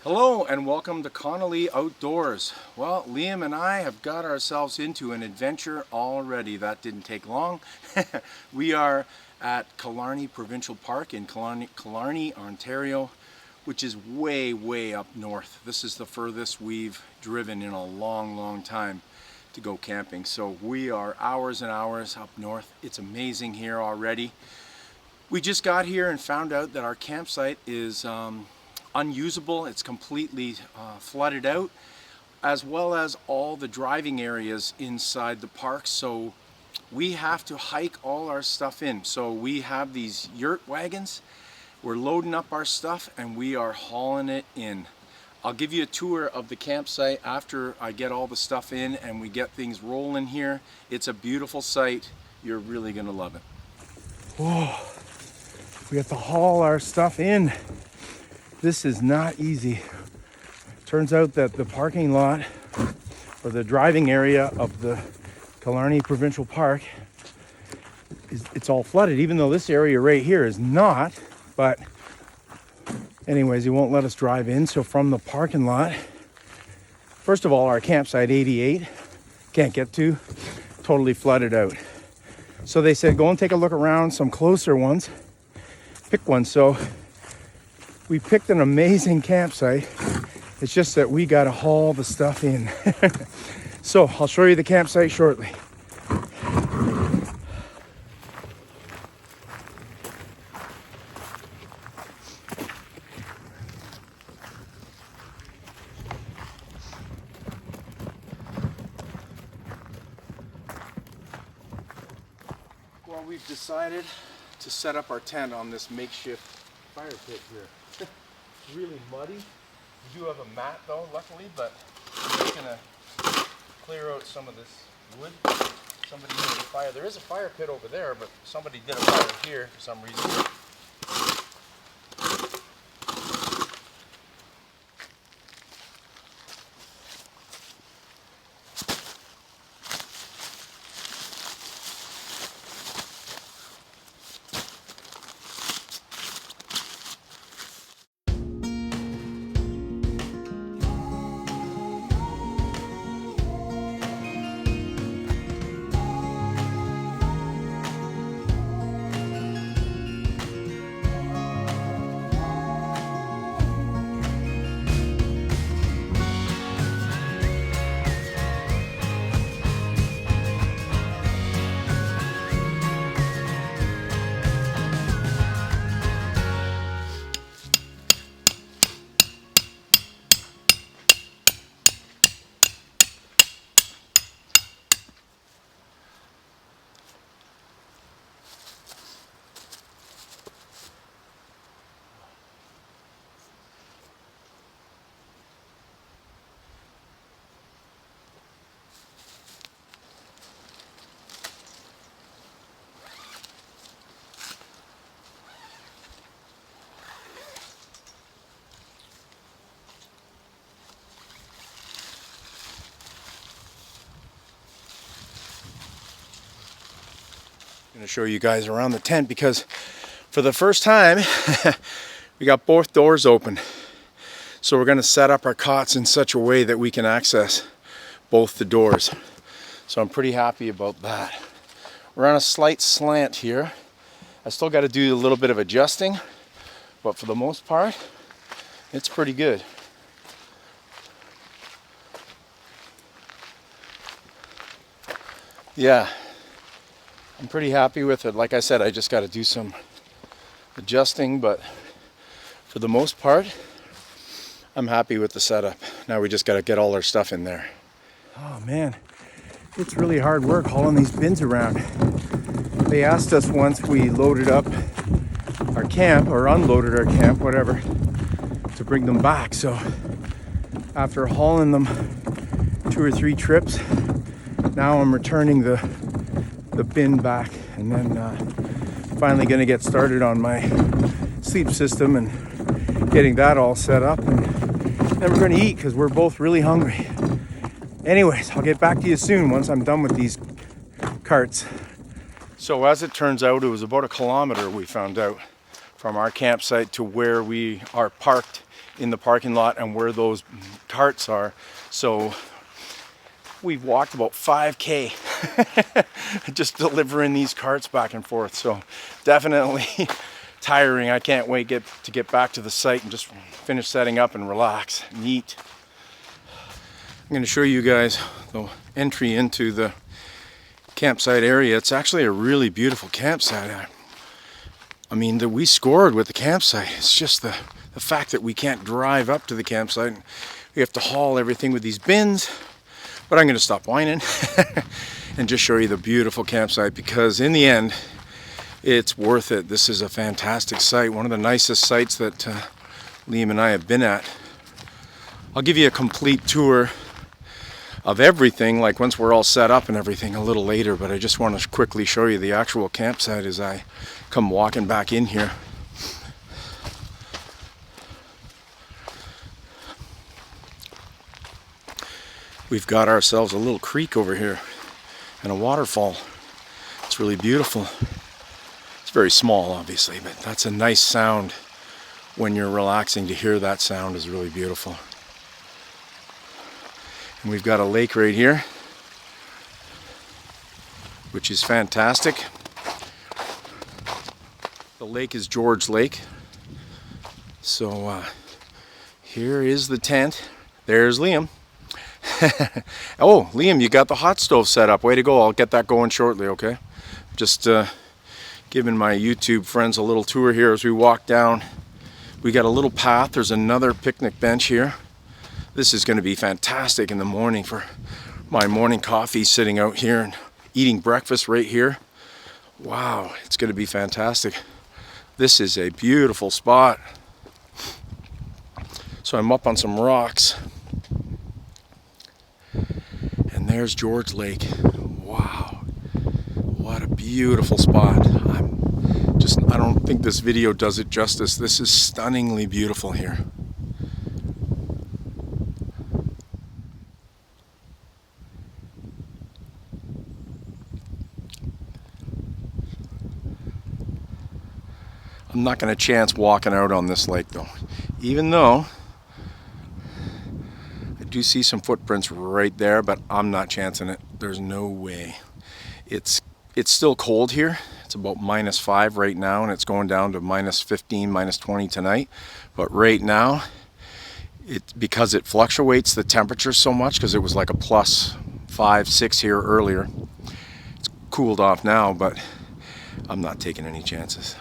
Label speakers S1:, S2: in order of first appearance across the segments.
S1: Hello and welcome to Connolly Outdoors. Well, Liam and I have got ourselves into an adventure already. That didn't take long. We are at Killarney Provincial Park in Killarney, Ontario, which is way up north. This is the furthest we've driven in a long time to go camping. So we are hours and hours up north. It's amazing here already. We just got here and found out that our campsite is unusable. It's completely flooded out, as well as all the driving areas inside the park. So we have to hike all our stuff in. So we have these yurt wagons. We're loading up our stuff and we are hauling it in. I'll give you a tour of the campsite after I get all the stuff in and we get things rolling here. It's a beautiful site. You're really gonna love it. Whoa, we have to haul our stuff in. This is not easy. Turns out that the parking lot or the driving area of the Killarney Provincial Park it's all flooded, even though this area right here is not. But anyways, he won't let us drive in. So from the parking lot, first of all, our campsite 88 can't get to, totally flooded out. So they said go and take a look around some closer ones, pick one. So we picked an amazing campsite. It's just that we got to haul the stuff in. So I'll show you the campsite shortly. Well, we've decided to set up our tent on this makeshift fire pit here. Really muddy. We do have a mat though, luckily, but I'm just gonna clear out some of this wood. Somebody needed a fire. There is a fire pit over there, but somebody did a fire here for some reason. I'm going to show you guys around the tent because for the first time we got both doors open. So we're going to set up our cots in such a way that we can access both the doors. So I'm pretty happy about that. We're on a slight slant here. I still got to do a little bit of adjusting, but for the most part, it's pretty good. Yeah. I'm pretty happy with it. Like I said, I just got to do some adjusting, but for the most part, I'm happy with the setup. Now we just got to get all our stuff in there. Oh man, it's really hard work hauling these bins around. They asked us once we loaded up our camp or unloaded our camp, whatever, to bring them back. So after hauling them 2 or 3 trips, now I'm returning the bin back, and then finally going to get started on my sleep system and getting that all set up, and then we're going to eat because we're both really hungry. Anyways, I'll get back to you soon once I'm done with these carts. So as it turns out, it was about 1 kilometer we found out from our campsite to where we are parked in the parking lot and where those carts are. So we've walked about 5K just delivering these carts back and forth. So definitely tiring. I can't wait to get back to the site and just finish setting up and relax. Neat. I'm going to show you guys the entry into the campsite area. It's actually a really beautiful campsite. I mean, we scored with the campsite. It's just the fact that we can't drive up to the campsite. We have to haul everything with these bins. But I'm going to stop whining and just show you the beautiful campsite, because in the end, it's worth it. This is a fantastic site, one of the nicest sites that Liam and I have been at. I'll give you a complete tour of everything, like once we're all set up and everything, a little later, but I just want to quickly show you the actual campsite as I come walking back in here. We've got ourselves a little creek over here and a waterfall. It's really beautiful. It's very small, obviously, but that's a nice sound when you're relaxing. To hear that sound is really beautiful. And we've got a lake right here, which is fantastic. The lake is George Lake. So here is the tent. There's Liam. Oh, Liam, you got the hot stove set up. Way to go. I'll get that going shortly, okay? Just giving my YouTube friends a little tour here as we walk down. We got a little path. There's another picnic bench here. This is going to be fantastic in the morning for my morning coffee, sitting out here and eating breakfast right here. Wow, it's going to be fantastic. This is a beautiful spot. So I'm up on some rocks. And there's George Lake. Wow, what a beautiful spot. I don't think this video does it justice. This is stunningly beautiful here. I'm not going to chance walking out on this lake though, even though I do see some footprints right there, but I'm not chancing it. There's no way. It's still cold here. It's about -5 right now, and it's going down to -15, -20 tonight. But right now, because it fluctuates the temperature so much, because it was like a +5, 6 here earlier. It's cooled off now, but I'm not taking any chances.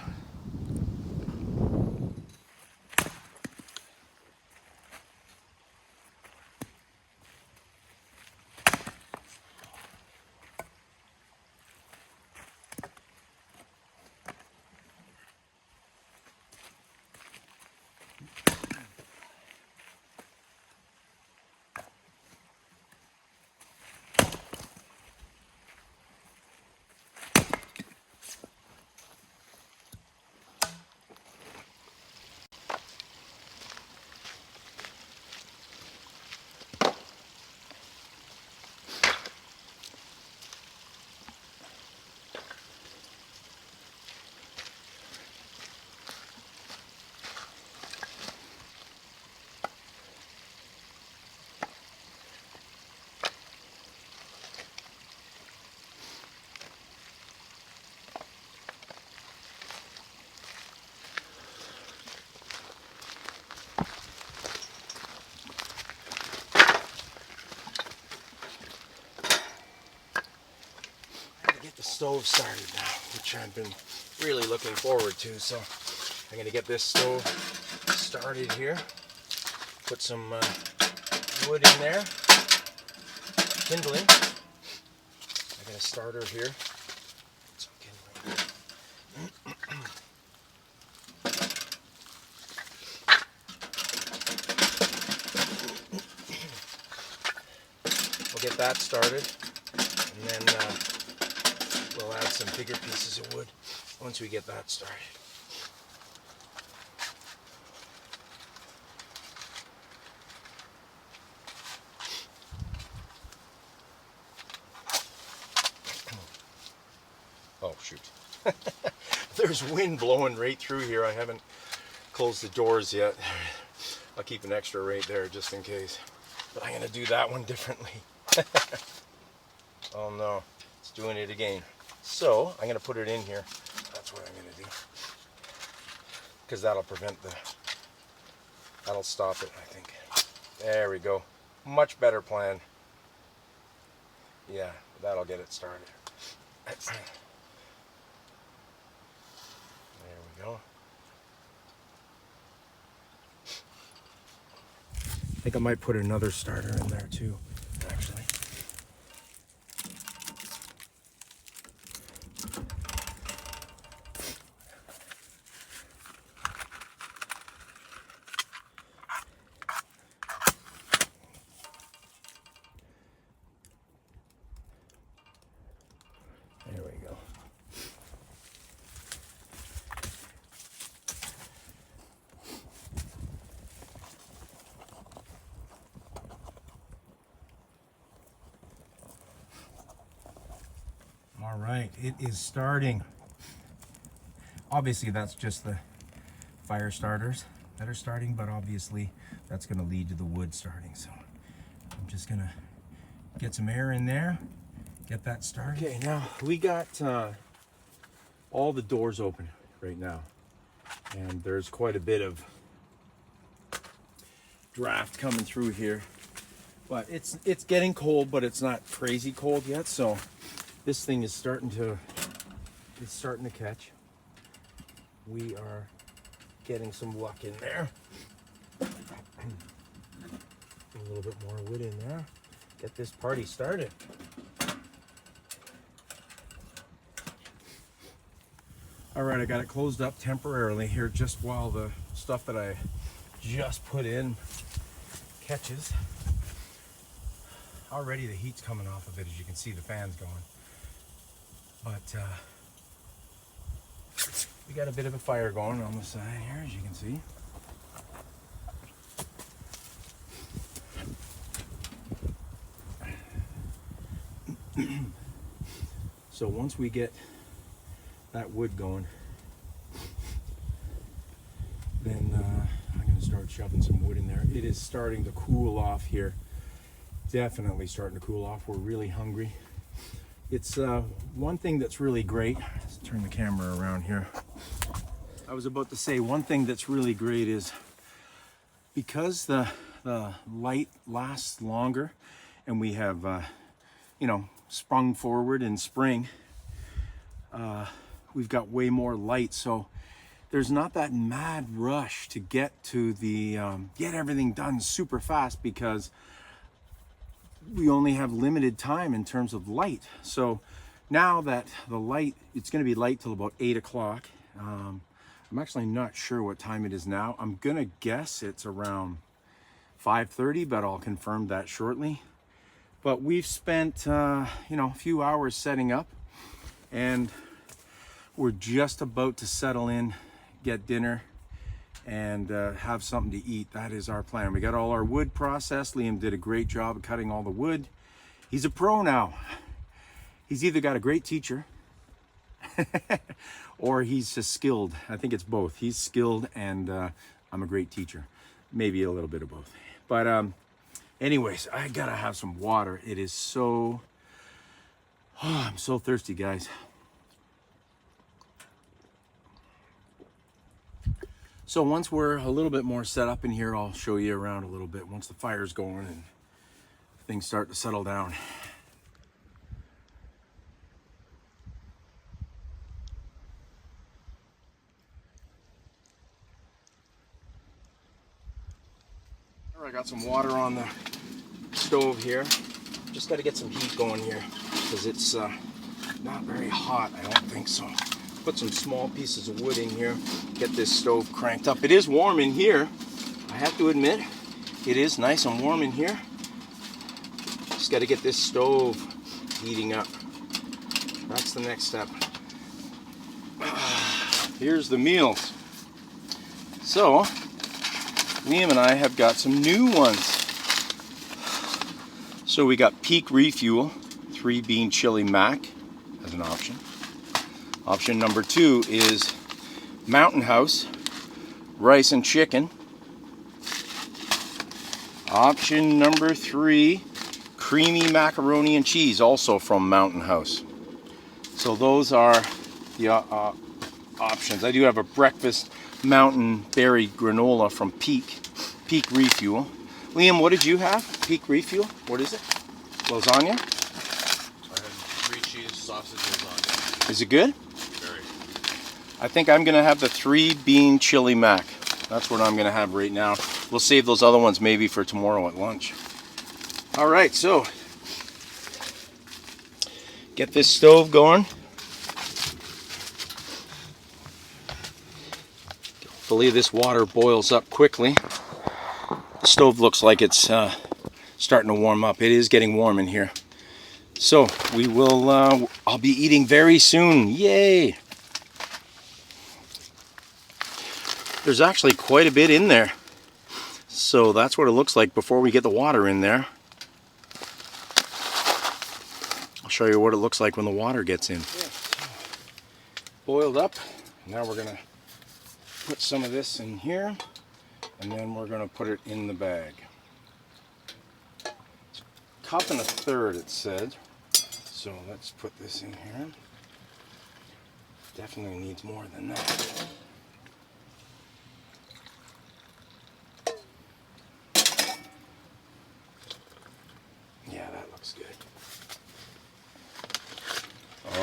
S1: The stove started now, which I've been really looking forward to. So I'm going to get this stove started here, put some wood in there, kindling. I got a starter here. Put some kindling. We'll get that started, and then we'll add some bigger pieces of wood once we get that started. Oh shoot. There's wind blowing right through here. I haven't closed the doors yet. I'll keep an extra right there just in case. But I'm gonna do that one differently. Oh no, it's doing it again. So I'm gonna put it in here. That's what I'm gonna do. Because that'll that'll stop it, I think. There we go. Much better plan. Yeah, that'll get it started. There we go. I think I might put another starter in there too, actually. There we go. All right, it is starting. Obviously, that's just the fire starters that are starting, but obviously that's going to lead to the wood starting. So I'm just going to get some air in there, get that started. Okay, now we got all the doors open right now, and there's quite a bit of draft coming through here. But it's getting cold, but it's not crazy cold yet. So this thing is starting to catch. We are getting some luck in there. A little bit more wood in there. Get this party started. All right, I got it closed up temporarily here just while the stuff that I just put in catches. Already the heat's coming off of it, as you can see the fan's going. But we got a bit of a fire going on the side here, as you can see. So once we get that wood going, then I'm going to start shoving some wood in there. It is starting to cool off here. Definitely starting to cool off. We're really hungry. It's one thing that's really great. Let's turn the camera around here. I was about to say, one thing that's really great is because the light lasts longer, and we have sprung forward in spring, we've got way more light, so there's not that mad rush to get to the get everything done super fast, because we only have limited time in terms of light. So now that the light, it's going to be light till about 8 o'clock. I'm actually not sure what time it is now. I'm gonna guess it's around 5:30, but I'll confirm that shortly. But we've spent a few hours setting up, and we're just about to settle in, get dinner, and have something to eat. That is our plan. We got all our wood processed. Liam did a great job of cutting all the wood. He's a pro now. He's either got a great teacher or he's just skilled. I think it's both. He's skilled, and I'm a great teacher. Maybe a little bit of both. But anyways, I gotta have some water. It is so, I'm so thirsty, guys. So once we're a little bit more set up in here, I'll show you around a little bit once the fire's going and things start to settle down. All right, I got some water on the stove here. Just got to get some heat going here because it's not very hot, I don't think so. Put some small pieces of wood in here, get this stove cranked up. It is warm in here, I have to admit. It is nice and warm in here. Just got to get this stove heating up. That's the next step. Here's the meals. So, Liam and I have got some new ones. So we got Peak Refuel, 3-bean chili mac as an option. Option number 2 is Mountain House, rice and chicken. Option number 3, creamy macaroni and cheese, also from Mountain House. So those are the options. I do have a breakfast mountain berry granola from Peak Refuel. Liam, what did you have? Peak Refuel? What is it? Lasagna?
S2: I had 3 cheese sausage lasagna.
S1: Is it good?
S2: Very.
S1: I think I'm going to have the 3 bean chili mac. That's what I'm going to have right now. We'll save those other ones maybe for tomorrow at lunch. All right, so get this stove going. Hopefully this water boils up quickly. The stove looks like it's starting to warm up. It is getting warm in here. So we will, I'll be eating very soon. Yay! There's actually quite a bit in there. So that's what it looks like before we get the water in there. I'll show you what it looks like when the water gets in. Boiled up. Now we're gonna put some of this in here, and then we're gonna put it in the bag. Cup and a third, it said. So let's put this in here. Definitely needs more than that. Yeah, that looks good.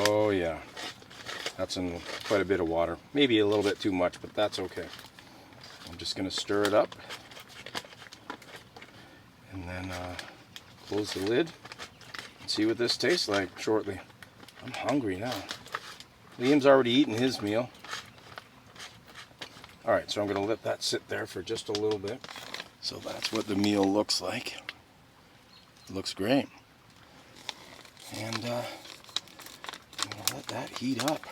S1: Oh yeah, that's in quite a bit of water. Maybe a little bit too much, but that's okay. I'm just gonna stir it up and then close the lid and see what this tastes like shortly. I'm hungry now. Liam's already eaten his meal. All right, so I'm gonna let that sit there for just a little bit. So that's what the meal looks like. It looks great. And I'm gonna let that heat up.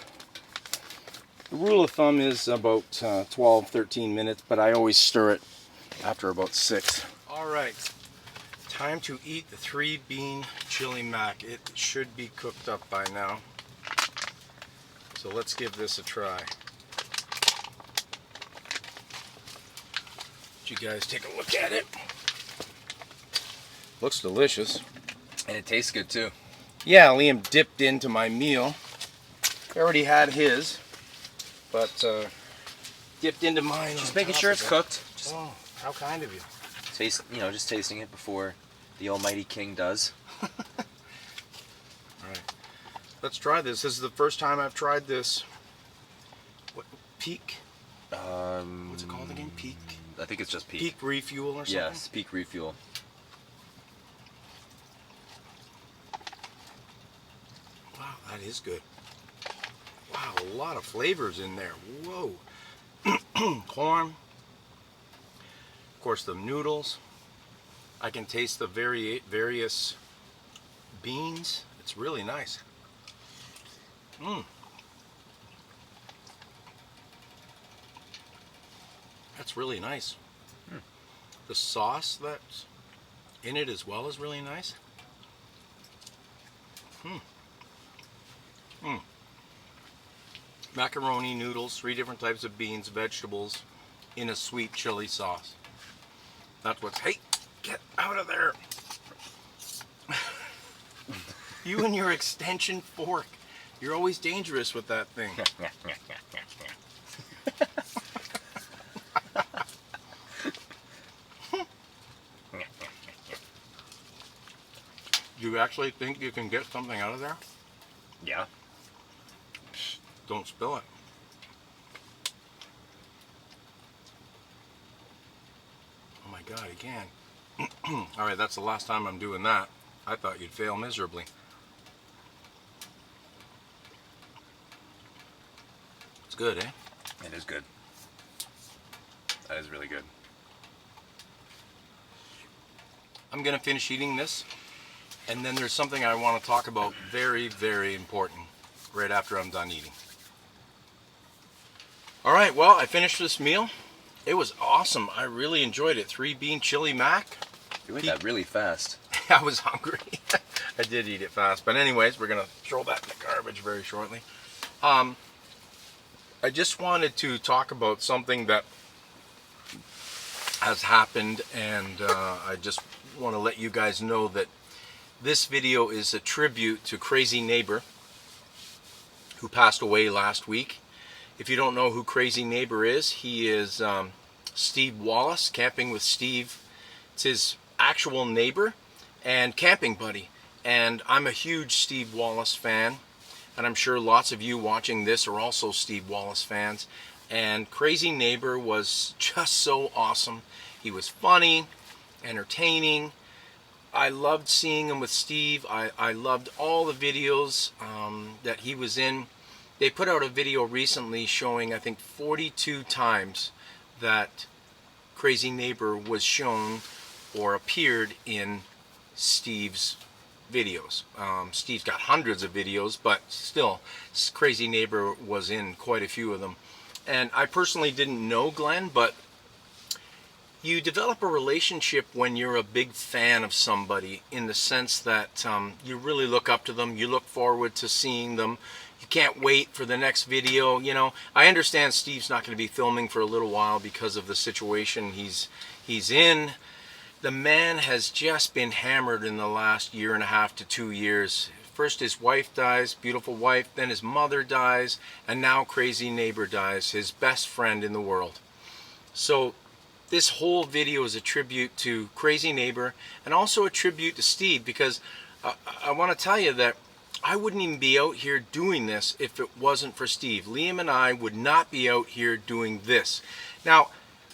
S1: The rule of thumb is about 12-13 minutes, but I always stir it after about 6. All right, time to eat the 3 bean chili mac. It should be cooked up by now. So let's give this a try. Let you guys take a look at it. Looks delicious.
S3: And it tastes good too.
S1: Yeah, Liam dipped into my meal. He already had his, but dipped into mine.
S3: Just making sure it's cooked.
S1: Just how kind of you.
S3: Taste, just tasting it before the almighty king does.
S1: All right, let's try this. This is the first time I've tried this. What, Peak? What's it called again? Peak?
S3: I think it's just Peak.
S1: Peak Refuel or something?
S3: Yes, Peak Refuel.
S1: Wow, that is good. Wow, a lot of flavors in there. Whoa. Corn. Of course, the noodles. I can taste the various beans. It's really nice. That's really nice. The sauce that's in it as well is really nice. Macaroni, noodles, 3 different types of beans, vegetables in a sweet chili sauce. That's what's, hey, get out of there. You and your extension fork. You're always dangerous with that thing. Do you actually think you can get something out of there?
S3: Yeah.
S1: Don't spill it. Oh my God, he can. All right, that's the last time I'm doing that. I thought you'd fail miserably. It's good, eh?
S3: It is good. That is really good.
S1: I'm gonna finish eating this, and then there's something I want to talk about very, very important right after I'm done eating. All right, well, I finished this meal. It was awesome. I really enjoyed it. 3 bean chili mac.
S3: You ate that really fast.
S1: I was hungry. I did eat it fast. But anyways, we're going to throw that in the garbage very shortly. I just wanted to talk about something that has happened, and I just want to let you guys know that this video is a tribute to Crazy Neighbour, who passed away last week. If you don't know who Crazy Neighbour is, he is Steve Wallis, Camping with Steve. It's his actual neighbor and camping buddy. And I'm a huge Steve Wallis fan, and I'm sure lots of you watching this are also Steve Wallis fans. And Crazy Neighbour was just so awesome. He was funny, entertaining. I loved seeing him with Steve. I loved all the videos that he was in. They put out a video recently showing, I think, 42 times that Crazy Neighbour was shown or appeared in Steve's videos. Steve's got hundreds of videos, but still, Crazy Neighbour was in quite a few of them. And I personally didn't know Glenn, but you develop a relationship when you're a big fan of somebody, in the sense that you really look up to them, you look forward to seeing them, you can't wait for the next video. You know, I understand Steve's not going to be filming for a little while because of the situation he's in. The man has just been hammered in the last 1.5 to 2 years. First his wife dies, beautiful wife, then his mother dies, and now Crazy Neighbour dies, his best friend in the world. So this whole video is a tribute to Crazy Neighbour, and also a tribute to Steve, because I want to tell you that I wouldn't even be out here doing this if it wasn't for Steve. Liam and I would not be out here doing this. Now,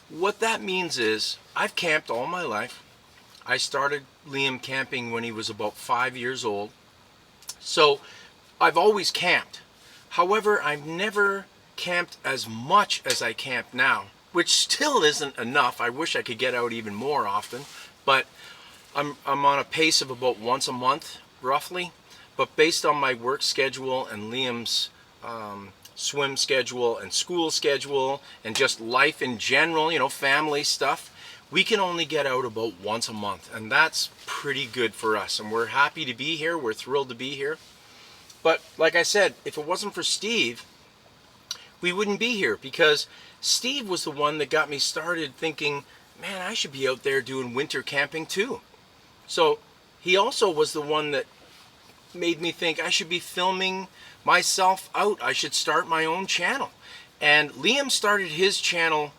S1: what that means is, I've camped all my life. I started Liam camping when he was about 5 years old. So I've always camped. However, I've never camped as much as I camp now, which still isn't enough. I wish I could get out even more often, but I'm on a pace of about once a month, roughly. But based on my work schedule and Liam's swim schedule and school schedule and just life in general, you know, family stuff, we can only get out about once a month, and that's pretty good for us. And we're happy to be here. We're thrilled to be here. But like I said, if it wasn't for Steve, we wouldn't be here, because Steve was the one that got me started thinking, man, I should be out there doing winter camping too. So he also was the one that made me think I should be filming myself out. I should start my own channel. And Liam started his channel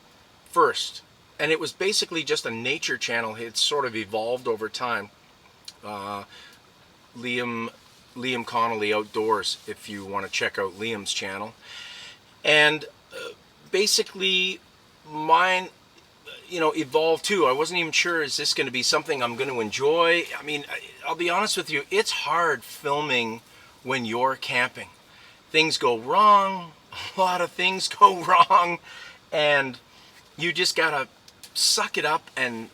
S1: first, and it was basically just a nature channel. It's sort of evolved over time. Liam Connolly Outdoors, if you want to check out Liam's channel. And basically mine, you know, evolved too. I wasn't even sure, is this going to be something I'm going to enjoy? I mean, I'll be honest with you, it's hard filming when you're camping. Things go wrong, a lot of things go wrong, and you just gotta suck it up and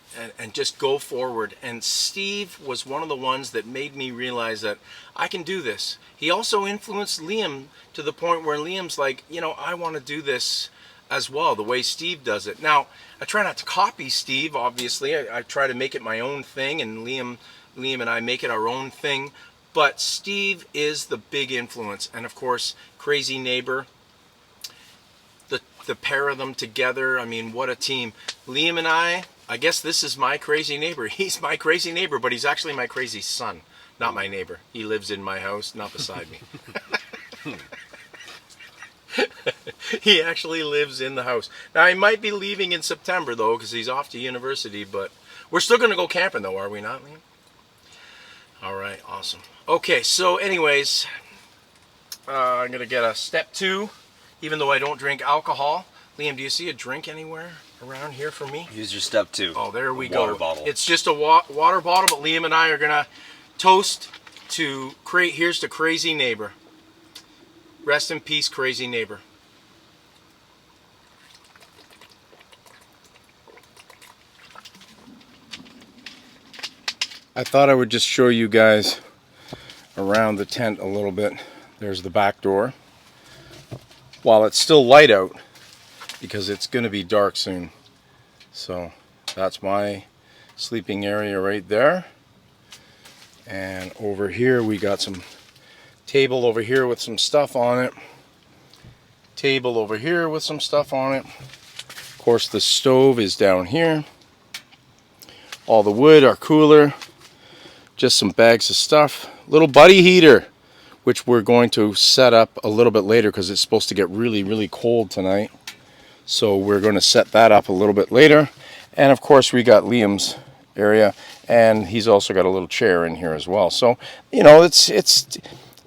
S1: just go forward. And Steve was one of the ones that made me realize that I can do this. He also influenced Liam to the point where Liam's like, you know, I want to do this as well, the way Steve does it. Now, I try not to copy Steve, obviously. I try to make it my own thing, and Liam and I make it our own thing. But Steve is the big influence. And of course, Crazy Neighbour, the pair of them together, I mean, what a team. Liam and I guess this is my crazy neighbor. He's my crazy neighbor, but he's actually my crazy son, not my neighbor. He lives in my house, not beside me. He actually lives in the house. Now, he might be leaving in September, though, because he's off to university, but we're still going to go camping, though, are we not, Liam? All right, awesome. Okay, so anyways, I'm going to get a step 2, even though I don't drink alcohol. Liam, do you see a drink anywhere around here for me?
S3: Use your step 2.
S1: Oh, there we go.
S3: Water bottle.
S1: It's just a water bottle, but Liam and I are going to toast to, here's to Crazy Neighbor. Rest in peace, Crazy Neighbor. I thought I would just show you guys around the tent a little bit. There's the back door. While it's still light out, because it's going to be dark soon. So that's my sleeping area right there. And over here we got some table over here with some stuff on it. Table over here with some stuff on it. Of course, the stove is down here. all the wood, our cooler, just some bags of stuff. Little buddy heater, which we're going to set up a little bit later because it's supposed to get really, really cold tonight. So we're going to set that up a little bit later. And of course we got Liam's area, and he's also got a little chair in here as well. So, you know,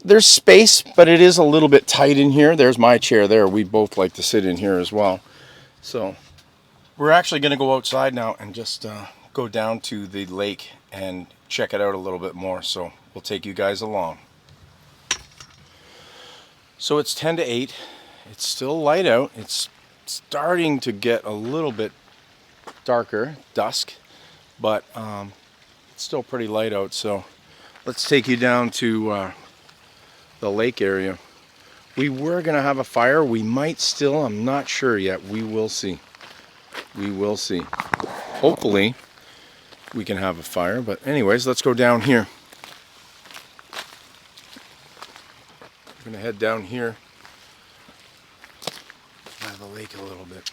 S1: there's space, but it is a little bit tight in here. There's my chair there. We both like to sit in here as well. So we're actually going to go outside now and just go down to the lake and check it out a little bit more. So we'll take you guys along. So it's 10 to 8. It's still light out. It's starting to get a little bit darker, dusk, but it's still pretty light out. So let's take you down to the lake area. We were going to have a fire. We might still. I'm not sure yet. We will see. We will see. Hopefully we can have a fire. But anyways, let's go down here. We're going to head down here by the lake a little bit.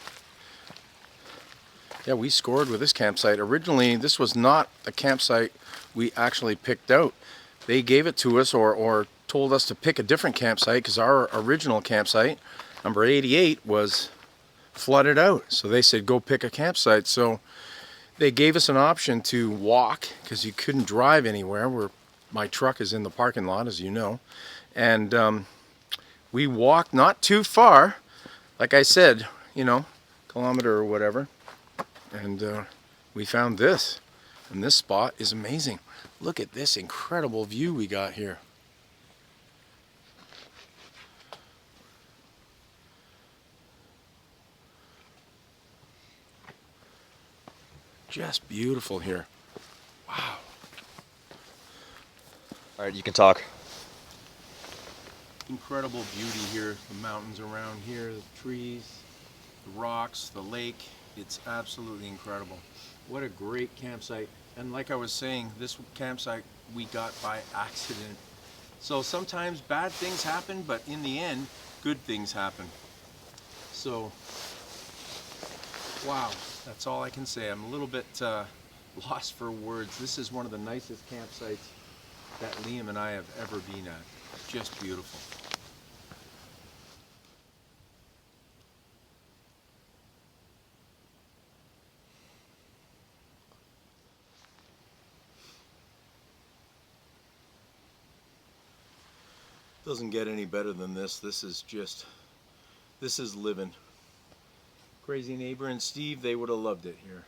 S1: Yeah, we scored with this campsite. Originally, this was not the campsite we actually picked out. They gave it to us or told us to pick a different campsite because our original campsite, number 88, was flooded out. So they said, go pick a campsite. So they gave us an option to walk because you couldn't drive anywhere. My truck is in the parking lot, as you know. And we walked not too far, like I said, you know, kilometer or whatever. And we found this. And this spot is amazing. Look at this incredible view we got here. Just beautiful here. Wow.
S3: All right, you can talk.
S1: Incredible beauty here. The mountains around here, the trees, the rocks, the lake. It's absolutely incredible. What a great campsite. And like I was saying, this campsite we got by accident. So sometimes bad things happen, but in the end, good things happen. So, wow, that's all I can say. I'm a little bit lost for words. This is one of the nicest campsites that Liam and I have ever been at. Just beautiful. Doesn't get any better than this. This is living. Crazy Neighbor and Steve, they would have loved it here.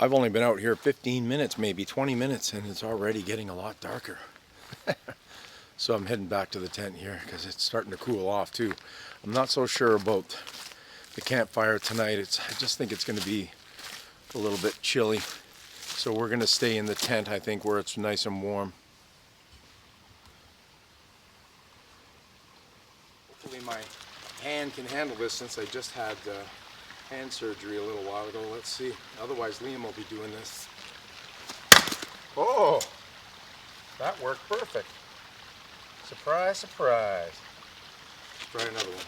S1: I've only been out here 15 minutes, maybe 20 minutes, and it's already getting a lot darker. So I'm heading back to the tent here because it's starting to cool off too. I'm not so sure about the campfire tonight. I just think it's going to be a little bit chilly. So we're going to stay in the tent, I think, where it's nice and warm. Hopefully my hand can handle this since I just had hand surgery a little while ago. Let's see. Otherwise Liam will be doing this. Oh, that worked perfect. Surprise, surprise. Let's try another one.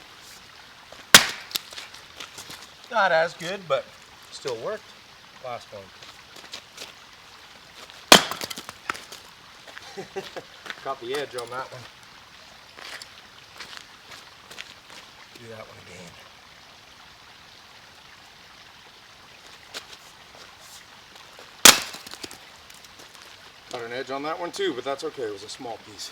S1: Not as good, but still worked. Last one. Caught the edge on that one. Do that one again. Got an edge on that one too, but that's okay. It was a small piece.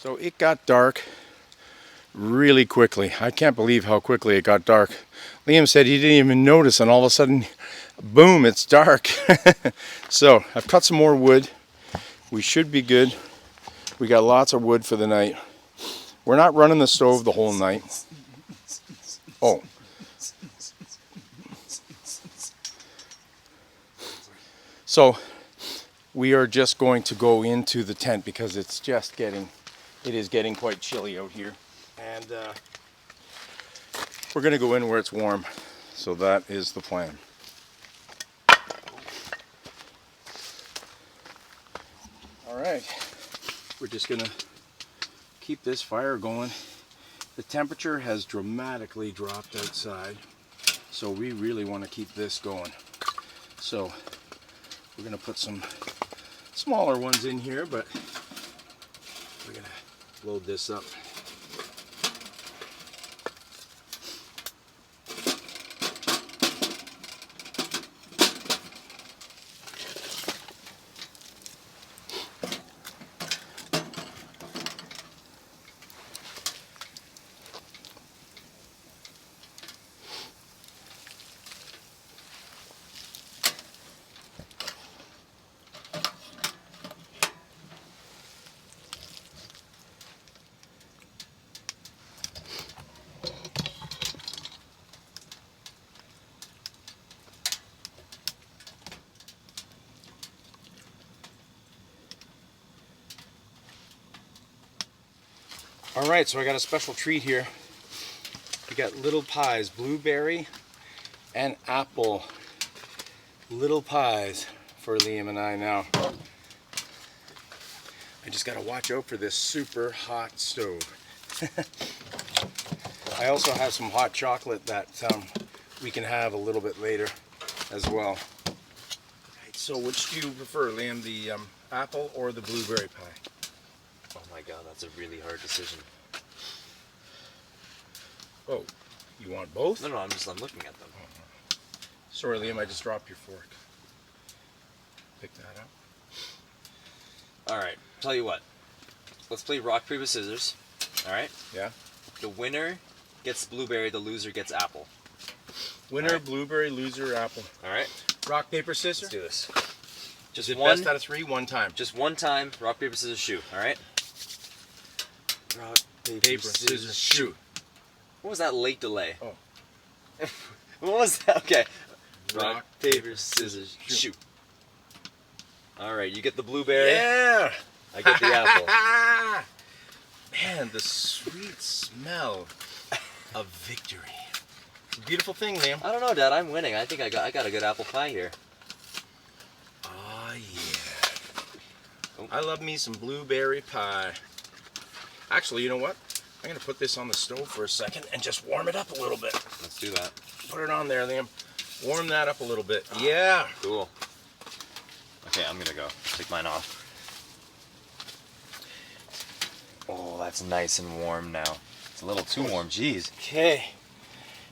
S1: So it got dark really quickly. I can't believe how quickly it got dark. Liam said he didn't even notice, and all of a sudden, boom, it's dark. So I've cut some more wood. We should be good. We got lots of wood for the night. We're not running the stove the whole night. Oh. So we are just going to go into the tent because it is getting quite chilly out here. And we're going to go in where it's warm. So that is the plan. All right. We're just going to keep this fire going. The temperature has dramatically dropped outside. So we really want to keep this going. So we're going to put some smaller ones in here, but we're going to load this up. All right, so I got a special treat here. We got little pies, blueberry and apple. Little pies for Liam and I now. I just gotta watch out for this super hot stove. I also have some hot chocolate that we can have a little bit later as well. Right, so which do you prefer, Liam, the apple or the blueberry pie?
S3: Oh my god, that's a really hard decision.
S1: Oh, you want both?
S3: No, I'm looking at them.
S1: Sorry, Liam, I just dropped your fork. Pick that up.
S3: Alright, tell you what. Let's play rock, paper, scissors. Alright?
S1: Yeah.
S3: The winner gets blueberry, the loser gets apple.
S1: Winner,
S3: Right.
S1: blueberry, loser, apple.
S3: Alright?
S1: Rock, paper, scissors?
S3: Let's do this. Just
S1: Is it
S3: one.
S1: best out of 3? One time.
S3: Just one time, rock, paper, scissors, shoot. Alright? Rock,
S1: Paper, scissors, shoot.
S3: What was that late delay?
S1: Oh.
S3: What was that? Okay.
S1: Rock,
S3: paper, scissors, shoot. Alright, you get the blueberry.
S1: Yeah!
S3: I get the apple.
S1: Man, the sweet smell of victory. It's a beautiful thing, Liam.
S3: I don't know, Dad. I'm winning. I think I got a good apple pie here.
S1: Oh, yeah. I love me some blueberry pie. Actually, you know what? I'm going to put this on the stove for a second and just warm it up a little bit.
S3: Let's do that.
S1: Put it on there, Liam. Warm that up a little bit. Yeah.
S3: Cool. Okay, I'm gonna go. Take mine off. Oh, that's nice and warm now. It's a little too warm, jeez.
S1: Okay.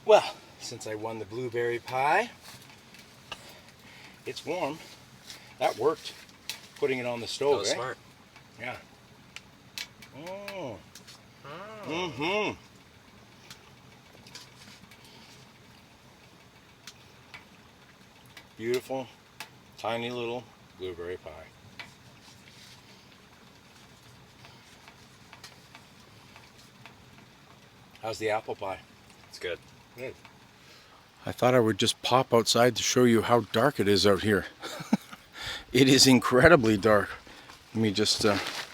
S1: Well, since I won the blueberry pie, it's warm. That worked. Putting it on the stove,
S3: That was
S1: eh?
S3: smart.
S1: Yeah. Oh. Mm-hmm. Beautiful, tiny little blueberry pie. How's the apple pie?
S3: It's good.
S1: Good. I thought I would just pop outside to show you how dark it is out here. It is incredibly dark. Let me just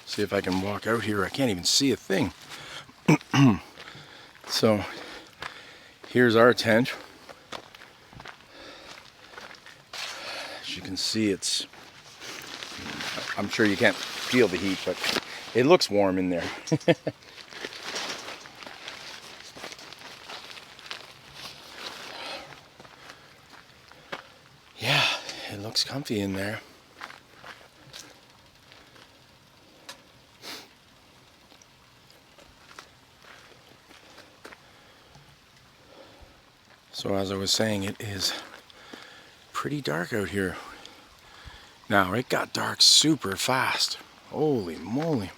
S1: see if I can walk out here. I can't even see a thing. So here's our tent. As you can see, I'm sure you can't feel the heat, but it looks warm in there. Yeah, it looks comfy in there. So as I was saying, it is pretty dark out here. Now, it got dark super fast. Holy moly.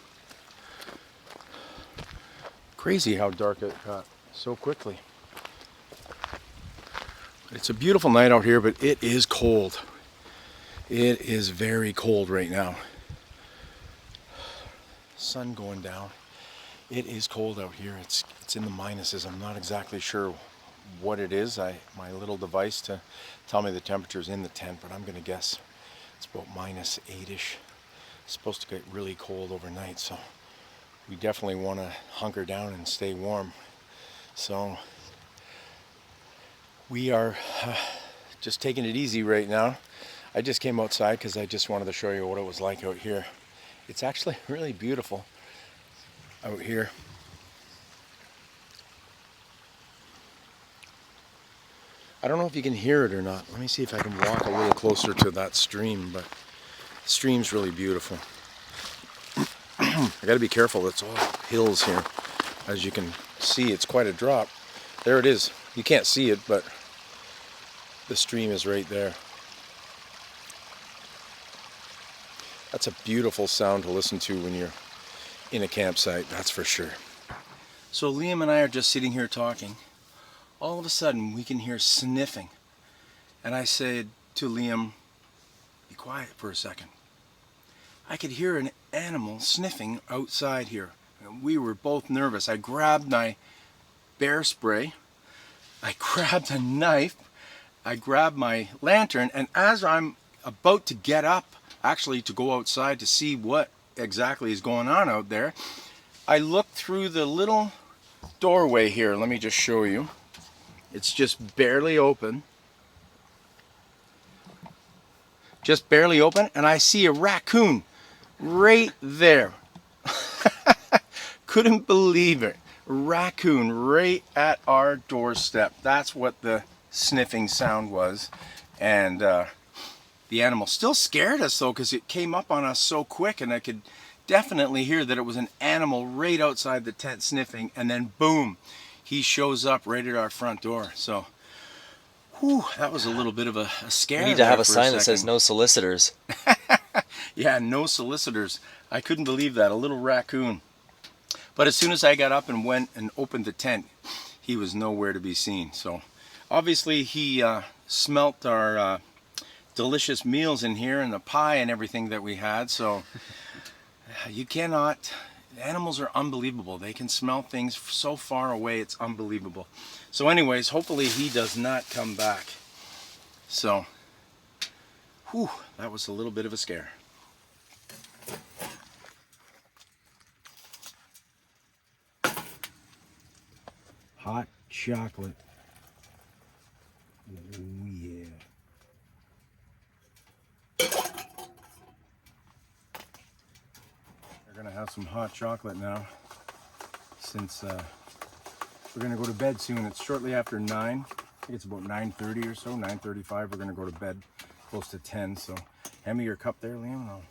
S1: Crazy how dark it got so quickly. It's a beautiful night out here, but it is cold. It is very cold right now. Sun going down. It is cold out here. It's in the minuses. I'm not exactly sure what it is. My little device to tell me the temperature's in the tent, but I'm gonna guess it's about -8-ish. It's supposed to get really cold overnight, so we definitely want to hunker down and stay warm. So we are just taking it easy right now. I just came outside because I just wanted to show you what it was like out here. It's actually really beautiful out here. I don't know if you can hear it or not. Let me see if I can walk a little closer to that stream, but the stream's really beautiful. I gotta be careful, it's all hills here. As you can see, it's quite a drop. There it is. You can't see it, but the stream is right there. That's a beautiful sound to listen to when you're in a campsite, that's for sure. So Liam and I are just sitting here talking. All of a sudden we can hear sniffing. And I said to Liam, be quiet for a second. I could hear an animal sniffing outside here. And we were both nervous. I grabbed my bear spray. I grabbed a knife. I grabbed my lantern. And as I'm about to get up, actually to go outside to see what exactly is going on out there, I looked through the little doorway here. Let me just show you. It's just barely open. Just barely open, and I see a raccoon right there. Couldn't believe it. A raccoon right at our doorstep. That's what the sniffing sound was. And the animal still scared us though, because it came up on us so quick, and I could definitely hear that it was an animal right outside the tent sniffing, and then boom, he shows up right at our front door. So whew, that was a little bit of a scare.
S3: We need to have a sign that says no solicitors.
S1: Yeah, no solicitors. I couldn't believe that, a little raccoon. But as soon as I got up and went and opened the tent, he was nowhere to be seen. So obviously he smelt our delicious meals in here and the pie and everything that we had. So you cannot, animals are unbelievable. They can smell things so far away, it's unbelievable. So anyways, hopefully he does not come back. So, whew, that was a little bit of a scare. Hot chocolate. Oh yeah. We're gonna have some hot chocolate now, since we're gonna go to bed soon. It's shortly after 9. I think it's about 9:30 or so, 9:35. We're gonna go to bed close to 10. So hand me your cup there, Liam, and I'll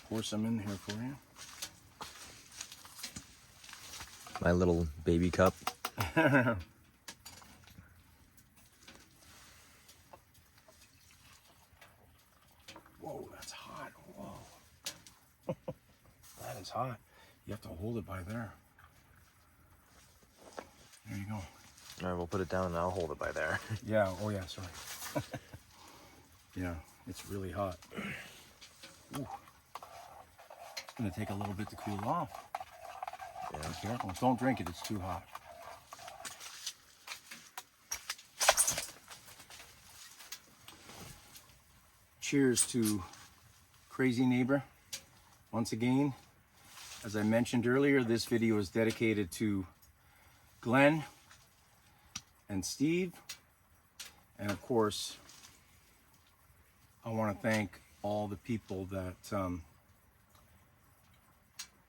S1: pour some in here for you.
S3: My little baby cup.
S1: Whoa, that's hot. Whoa. That is hot. You have to hold it by there. There you go.
S3: All right, we'll put it down and I'll hold it by there.
S1: Yeah, oh yeah, sorry. Yeah, it's really hot. Ooh. It's gonna take a little bit to cool off.
S3: Yeah.
S1: Be careful, don't drink it, it's too hot. Cheers to Crazy Neighbour. Once again, as I mentioned earlier, this video is dedicated to Glenn and Steve. And of course, I want to thank all the people that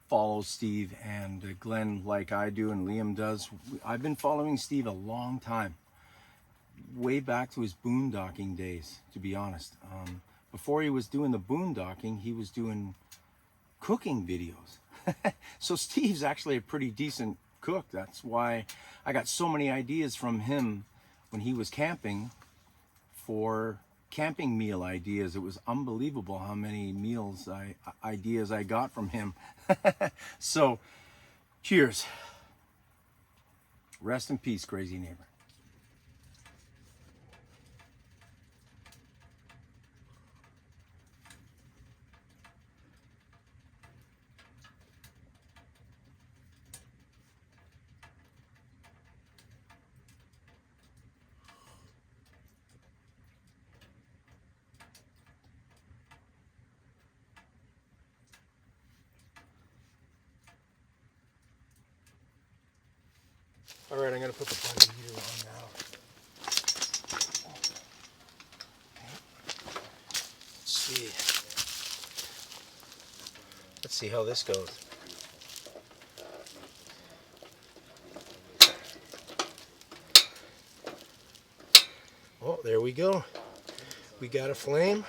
S1: follow Steve and Glenn like I do and Liam does. I've been following Steve a long time, way back to his boondocking days, to be honest. Before he was doing the boondocking, he was doing cooking videos. So Steve's actually a pretty decent cook. That's why I got so many ideas from him when he was camping, for camping meal ideas. It was unbelievable how many ideas I got from him. So cheers. Rest in peace, Crazy Neighbor. All right, I'm gonna put the buddy heater on now. Let's see. Let's see how this goes. Oh, there we go. We got a flame.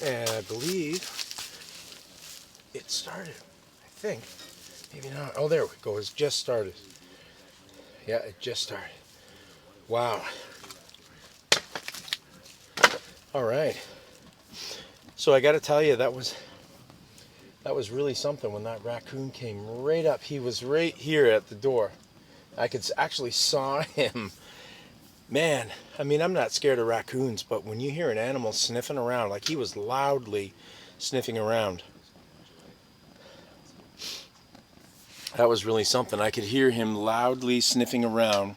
S1: And I believe it started. I think. Maybe not. Oh, there we go. It's just started. Yeah, it just started. Wow. All right. So I got to tell you, that was really something when that raccoon came right up. He was right here at the door. I could actually saw him. Man, I mean, I'm not scared of raccoons, but when you hear an animal sniffing around, like he was loudly sniffing around, that was really something. I could hear him loudly sniffing around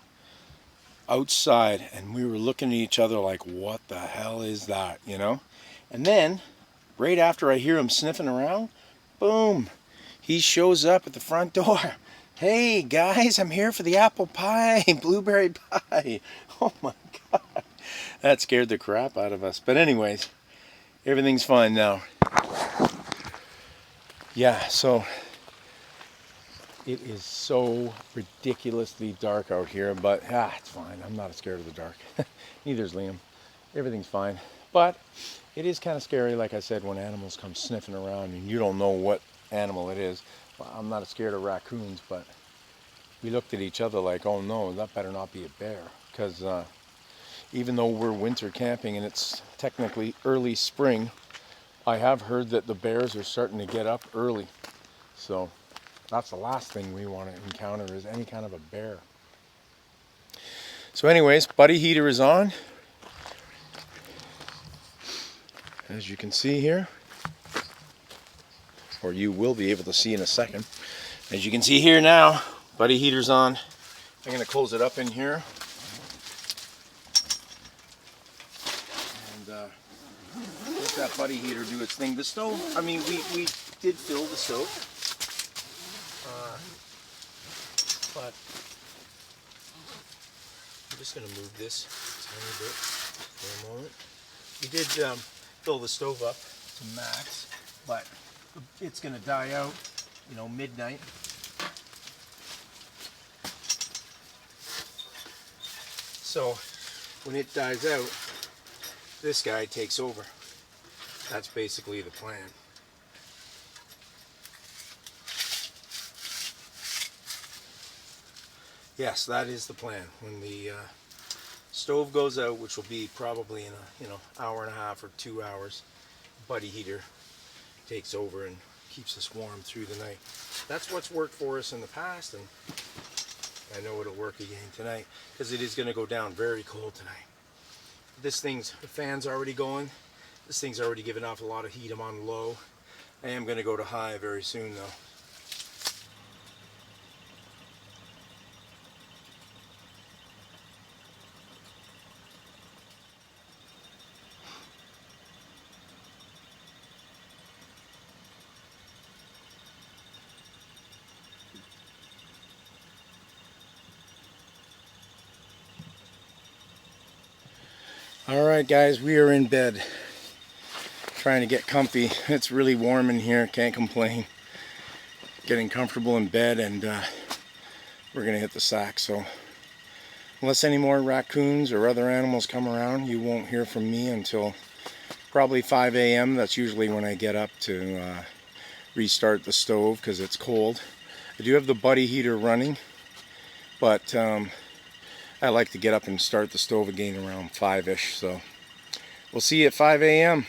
S1: outside, and we were looking at each other like, what the hell is that, you know? And then, right after I hear him sniffing around, boom, he shows up at the front door. Hey guys, I'm here for the apple pie, blueberry pie. Oh my God. That scared the crap out of us. But anyways, everything's fine now. Yeah, so it is so ridiculously dark out here, but it's fine. I'm not scared of the dark. Neither is Liam. Everything's fine. But it is kind of scary, like I said, when animals come sniffing around and you don't know what animal it is. Well, I'm not scared of raccoons, but we looked at each other like, oh no, that better not be a bear. Because even though we're winter camping and it's technically early spring, I have heard that the bears are starting to get up early. So that's the last thing we want to encounter is any kind of a bear. So anyways, buddy heater is on. As you can see here, or you will be able to see in a second. As you can see here now, buddy heater's on. I'm going to close it up in here. And let that buddy heater do its thing. The stove, I mean, we did fill the stove. But I'm just going to move this a tiny bit for a moment. We did fill the stove up to max, but it's going to die out, you know, midnight. So when it dies out, this guy takes over. That's basically the plan. Yes, that is the plan. When the stove goes out, which will be probably in a hour and a half or 2 hours, buddy heater takes over and keeps us warm through the night. That's what's worked for us in the past, and I know it'll work again tonight because it is going to go down very cold tonight. The fan's already going. This thing's already given off a lot of heat. I'm on low. I am going to go to high very soon though. Alright guys, we are in bed. Trying to get comfy. It's really warm in here, can't complain. Getting comfortable in bed, and we're going to hit the sack. So unless any more raccoons or other animals come around, you won't hear from me until probably 5 a.m. That's usually when I get up to restart the stove because it's cold. I do have the buddy heater running, but I like to get up and start the stove again around 5-ish, so we'll see you at 5 a.m.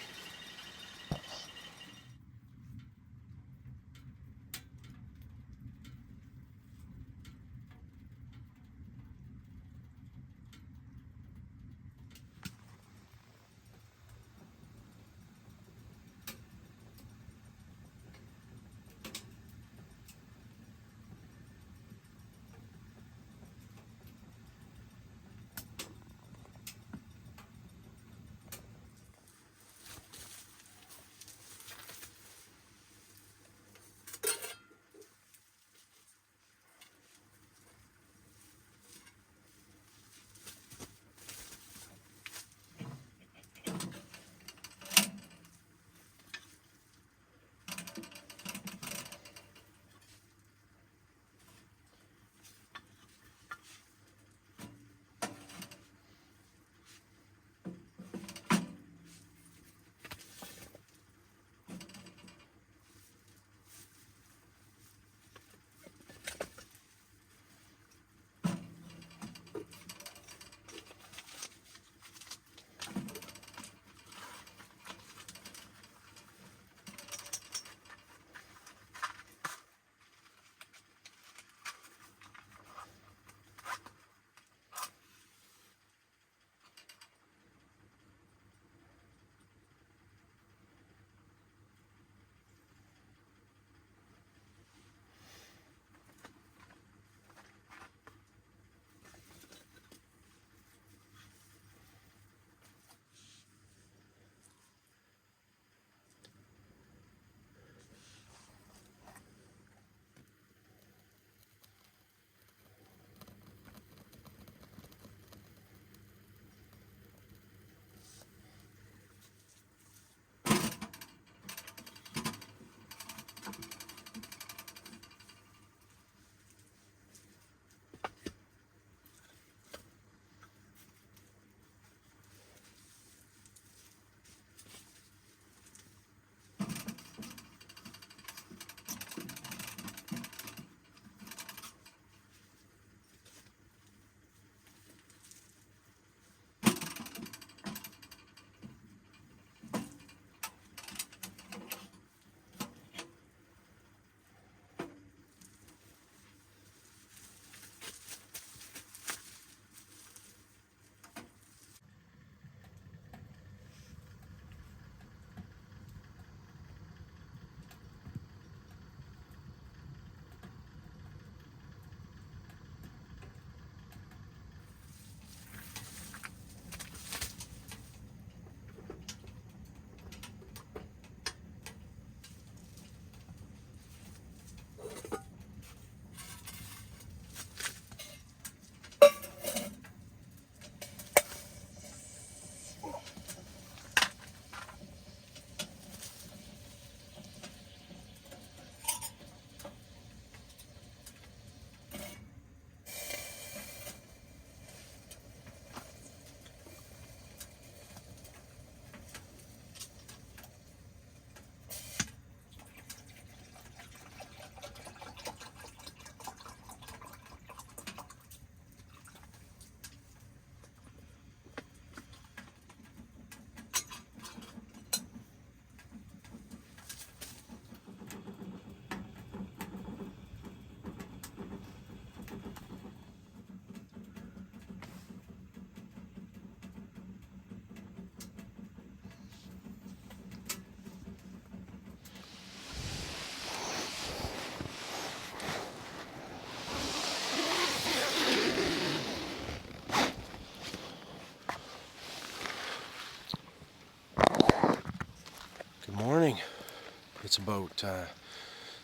S1: about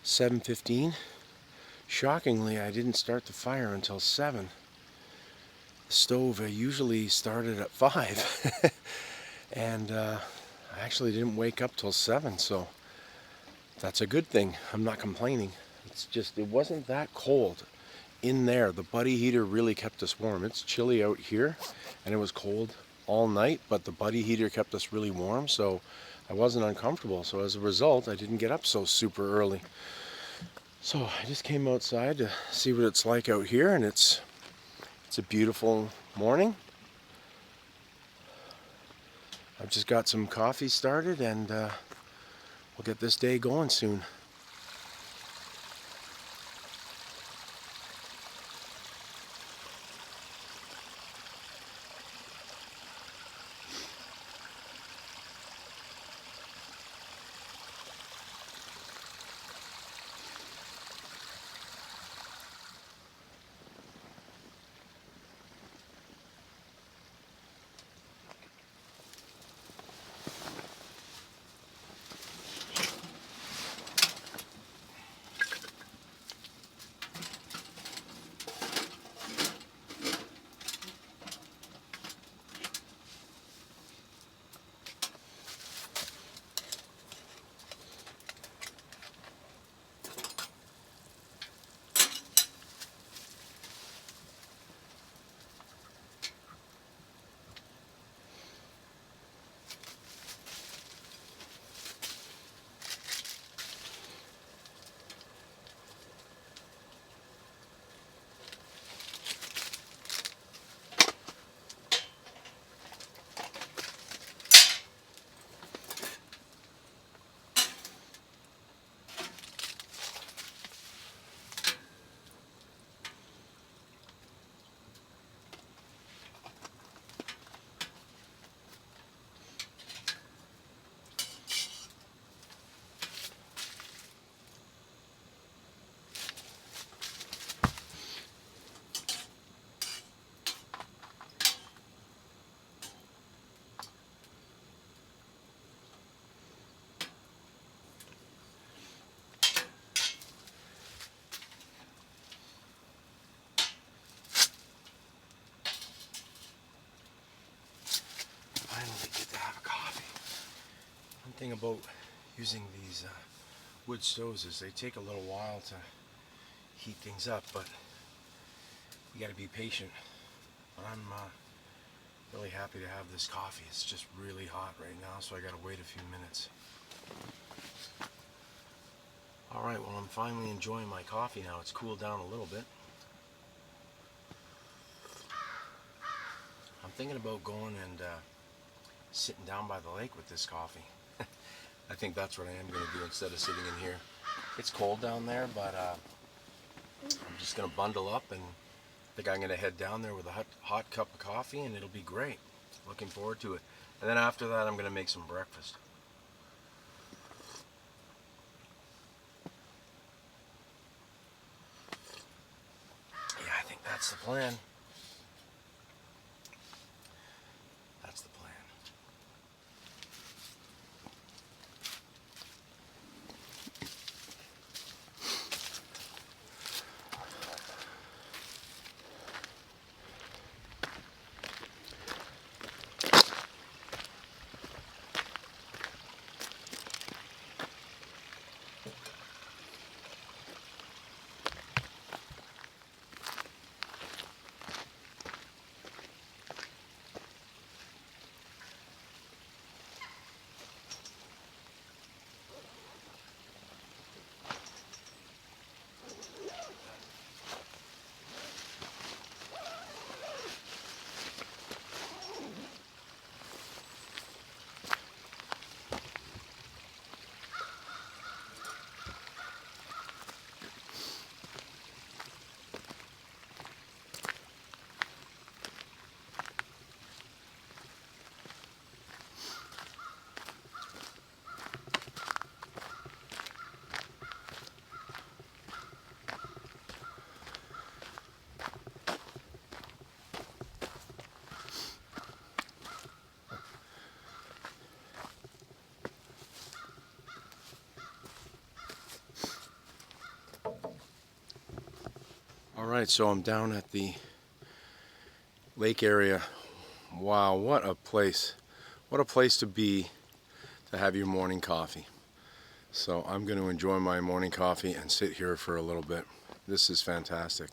S1: 7:15. Shockingly, I didn't start the fire until 7. The stove usually started at 5. And I actually didn't wake up till 7, so that's a good thing. I'm not complaining. It's just, it wasn't that cold in there. The buddy heater really kept us warm. It's chilly out here, and it was cold all night, but the buddy heater kept us really warm, so I wasn't uncomfortable. So as a result, I didn't get up so super early. So I just came outside to see what it's like out here, and it's a beautiful morning. I've just got some coffee started, and we'll get this day going soon. Finally get to have a coffee. One thing about using these wood stoves is they take a little while to heat things up, but you got to be patient. But I'm really happy to have this coffee. It's just really hot right now, so I got to wait a few minutes. Alright, well, I'm finally enjoying my coffee now. It's cooled down a little bit. I'm thinking about going and sitting down by the lake with this coffee. I think that's what I am going to do instead of sitting in here. It's cold down there, but I'm just going to bundle up, and I think I'm going to head down there with a hot cup of coffee, and it'll be great. Looking forward to it. And then after that, I'm going to make some breakfast. Yeah, I think that's the plan. That's the plan. Alright, so I'm down at the lake area. Wow, what a place. What a place to be to have your morning coffee. So I'm going to enjoy my morning coffee and sit here for a little bit. This is fantastic.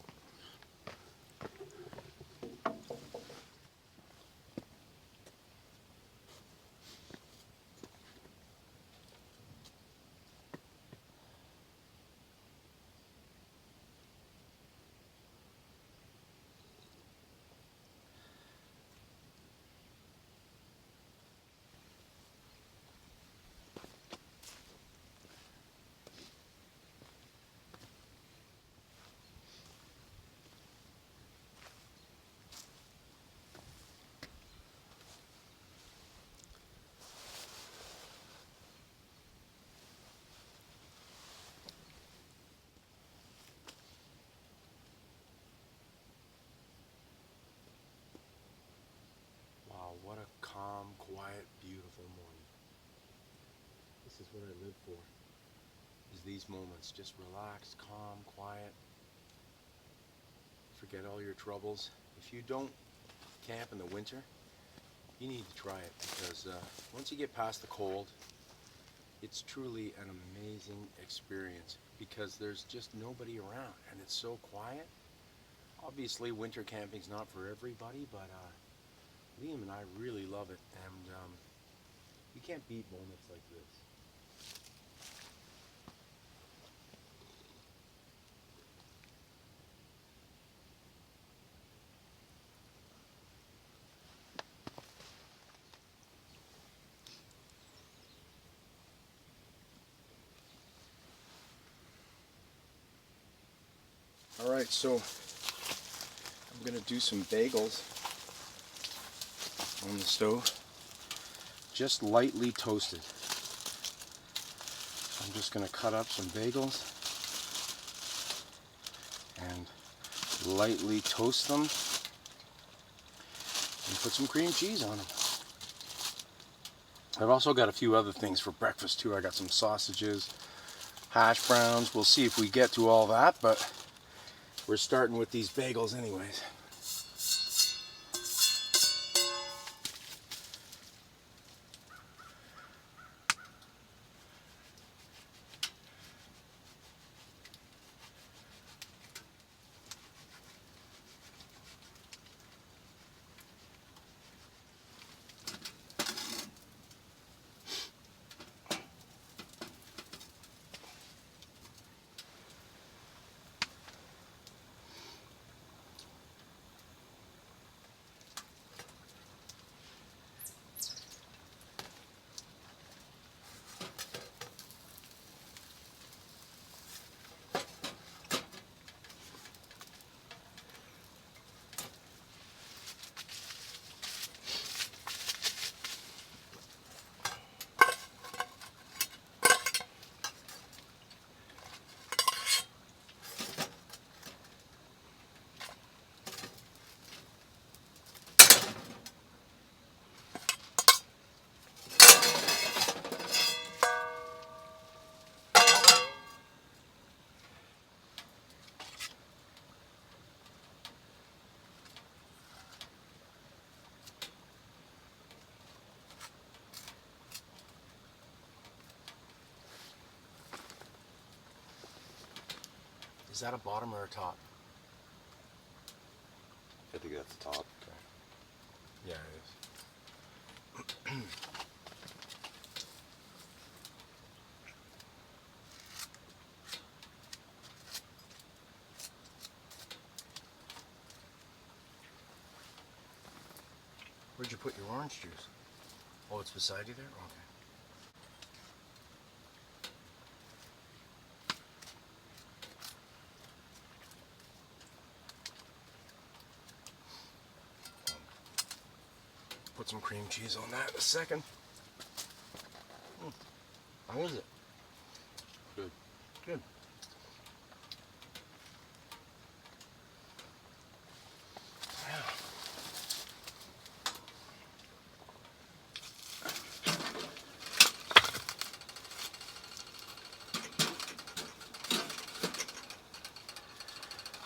S1: Wow, what a calm, quiet, beautiful morning. This is what I live for. Is these moments. Just relax, calm, quiet. Forget all your troubles. If you don't camp in the winter, you need to try it, because once you get past the cold, it's truly an amazing experience, because there's just nobody around and it's so quiet. Obviously winter camping's not for everybody, but Liam and I really love it, and you can't beat moments like this. Alright, so I'm going to do some bagels on the stove, just lightly toasted. I'm just going to cut up some bagels and lightly toast them and put some cream cheese on them. I've also got a few other things for breakfast too. I got some sausages, hash browns. We'll see if we get to all that, but we're starting with these bagels anyways. Is that a bottom or a top?
S2: I think that's the top.
S1: Okay. Yeah, it is. Where'd you put your orange juice? Oh, it's beside you there? Okay. Put some cream cheese on that in a second. How is it?
S2: Good.
S1: Good.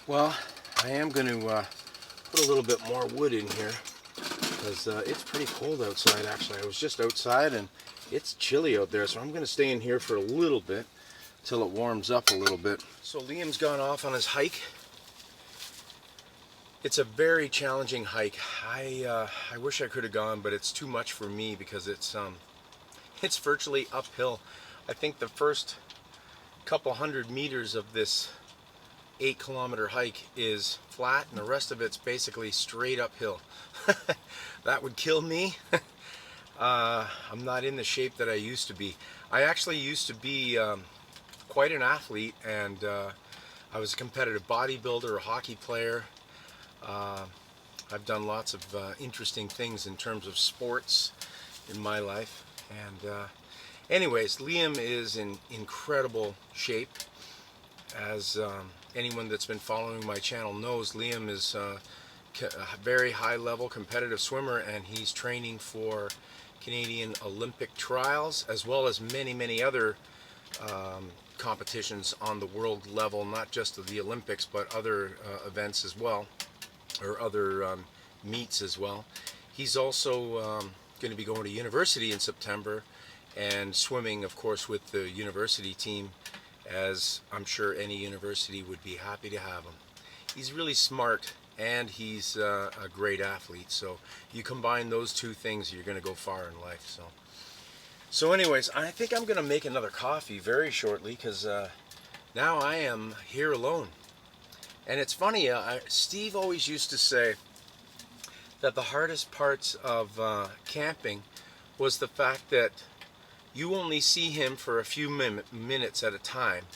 S1: Well, I am going to put a little bit more wood in here because it's pretty cold outside actually. I was just outside and it's chilly out there, so I'm going to stay in here for a little bit till it warms up a little bit. So Liam's gone off on his hike. It's a very challenging hike. I wish I could have gone, but it's too much for me because it's virtually uphill. I think the first couple hundred meters of this 8-kilometer hike is flat and the rest of it's basically straight uphill. That would kill me. I'm not in the shape that I used to be. I actually used to be quite an athlete, and I was a competitive bodybuilder, a hockey player. I've done lots of interesting things in terms of sports in my life. And anyways, Liam is in incredible shape. As anyone that's been following my channel knows, Liam is a very high-level competitive swimmer, and he's training for Canadian Olympic trials, as well as many other competitions on the world level, not just the Olympics, but other events as well, or other meets as well. He's also going to be going to university in September and swimming, of course, with the university team, as I'm sure any university would be happy to have him. He's really smart and he's a great athlete, so you combine those two things, you're going to go far in life. So anyways, I think I'm going to make another coffee very shortly because now I am here alone. And it's funny, Steve always used to say that the hardest parts of camping was the fact that you only see him for a few minutes at a time,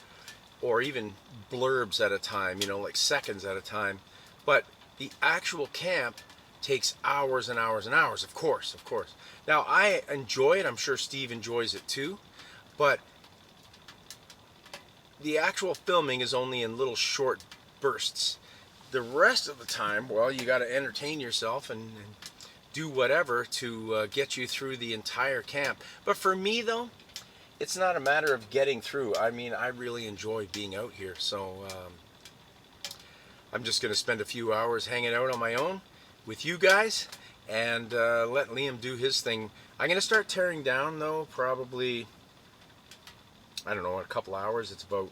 S1: or even blurbs at a time, you know, like seconds at a time. But the actual camp takes hours and hours and hours, of course. Now, I enjoy it. I'm sure Steve enjoys it too. But the actual filming is only in little short bursts. The rest of the time, well, you got to entertain yourself and do whatever to get you through the entire camp. But for me, though, it's not a matter of getting through. I mean, I really enjoy being out here. So I'm just going to spend a few hours hanging out on my own with you guys and let Liam do his thing. I'm going to start tearing down, though, probably, I don't know, in a couple hours. It's about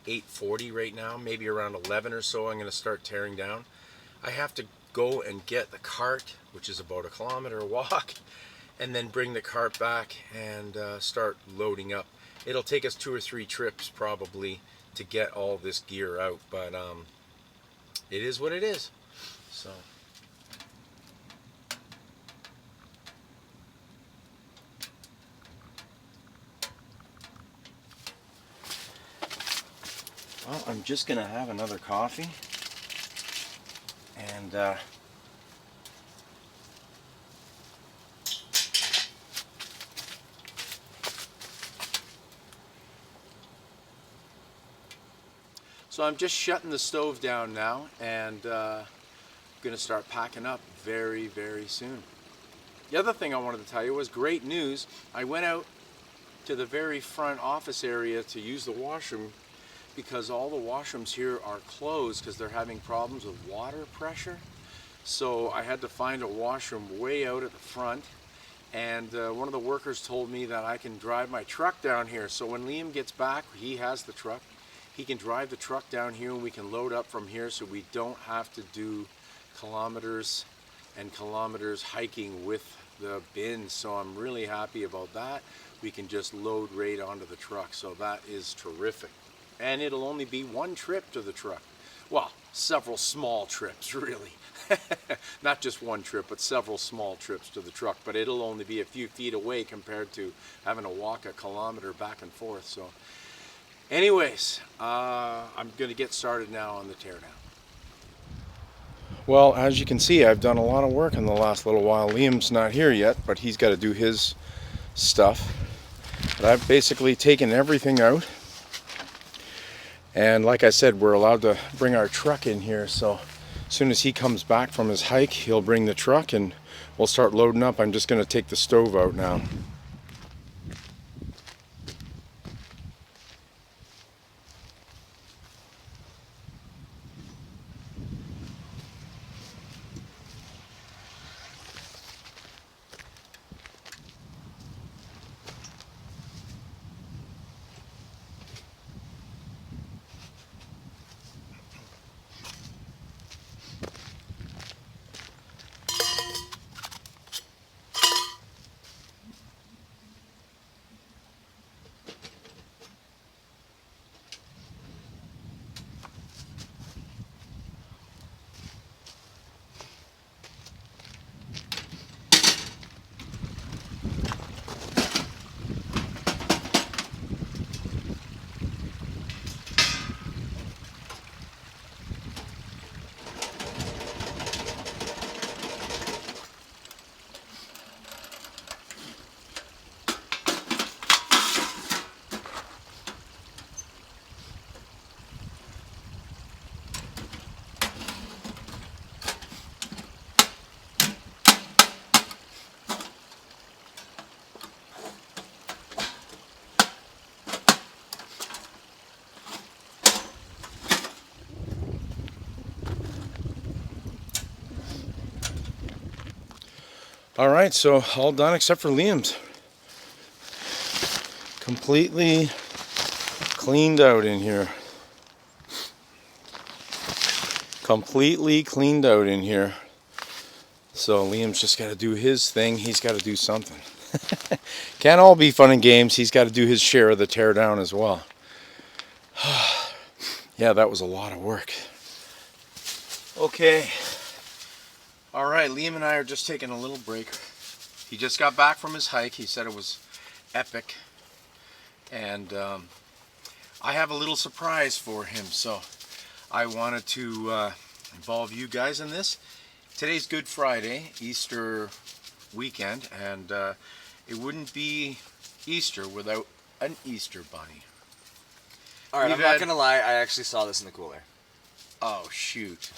S1: 8:40 right now, maybe around 11 or so. I'm going to start tearing down. I have to go and get the cart, which is about a kilometer walk, and then bring the cart back and start loading up. It'll take us 2 or 3 trips probably to get all this gear out, but it is what it is. So well, I'm just gonna have another coffee and so I'm just shutting the stove down now and gonna start packing up very soon. The other thing I wanted to tell you was great news. I went out to the very front office area to use the washroom because all the washrooms here are closed because they're having problems with water pressure. So I had to find a washroom way out at the front, and one of the workers told me that I can drive my truck down here. So when Liam gets back, he has the truck. He can drive the truck down here and we can load up from here, so we don't have to do kilometers and kilometers hiking with the bins. So I'm really happy about that. We can just load right onto the truck, so that is terrific. And it'll only be one trip to the truck. Well, several small trips, really. Not just one trip, but several small trips to the truck. But it'll only be a few feet away compared to having to walk a kilometer back and forth. So anyways, I'm going to get started now on the teardown. Well, as you can see, I've done a lot of work in the last little while. Liam's not here yet, but he's got to do his stuff. But I've basically taken everything out. And like I said, we're allowed to bring our truck in here, so as soon as he comes back from his hike, he'll bring the truck and we'll start loading up. I'm just going to take the stove out now. All right, so all done except for Liam's. Completely cleaned out in here. Completely cleaned out in here. So Liam's just got to do his thing. He's got to do something. Can't all be fun and games. He's got to do his share of the tear down as well. Yeah, that was a lot of work. Okay. All right, Liam and I are just taking a little break. He just got back from his hike. He said it was epic. And I have a little surprise for him. So I wanted to involve you guys in this. Today's Good Friday, Easter weekend, and it wouldn't be Easter without an Easter bunny.
S3: Alright, I'm not gonna lie, I actually saw this in the cooler.
S1: Oh, shoot.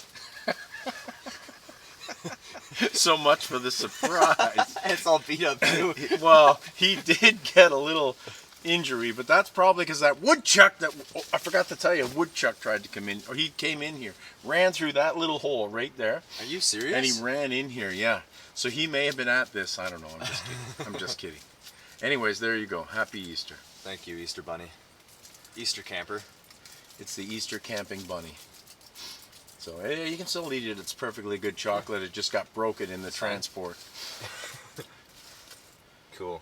S1: So much for the surprise.
S3: It's all beat up too.
S1: Well, he did get a little injury, but that's probably because that woodchuck I forgot to tell you, a woodchuck tried to come in, or he came in here, ran through that little hole right there.
S3: Are you serious?
S1: And he ran in here, yeah. So he may have been at this, I don't know, I'm just kidding. I'm just kidding. Anyways, there you go. Happy Easter.
S3: Thank you, Easter Bunny. Easter camper.
S1: It's the Easter camping bunny. So you can still eat it. It's perfectly good chocolate. It just got broken in the transport.
S3: Cool.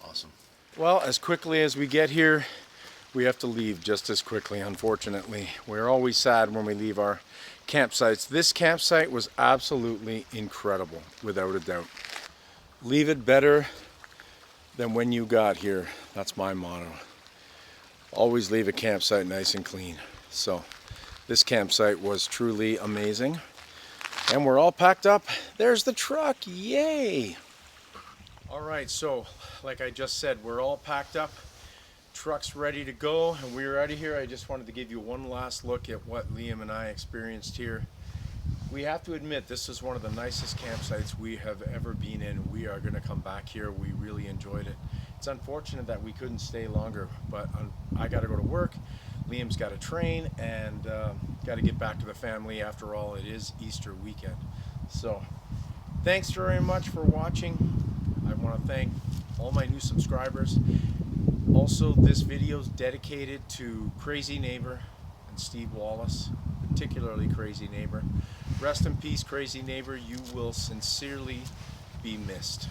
S1: Awesome. Well, as quickly as we get here, we have to leave just as quickly, unfortunately. We're always sad when we leave our campsites. This campsite was absolutely incredible, without a doubt. Leave it better than when you got here. That's my motto. Always leave a campsite nice and clean. So this campsite was truly amazing. And we're all packed up. There's the truck. Yay! All right, so like I just said, we're all packed up. Truck's ready to go, and we're out of here. I just wanted to give you one last look at what Liam and I experienced here. We have to admit, this is one of the nicest campsites we have ever been in. We are going to come back here. We really enjoyed it. It's unfortunate that we couldn't stay longer, but I got to go to work. Liam's got to train, and got to get back to the family. After all, it is Easter weekend. So thanks very much for watching. I want to thank all my new subscribers. Also, this video is dedicated to Crazy Neighbour and Steve Wallis, particularly Crazy Neighbour. Rest in peace, Crazy Neighbour. You will sincerely be missed.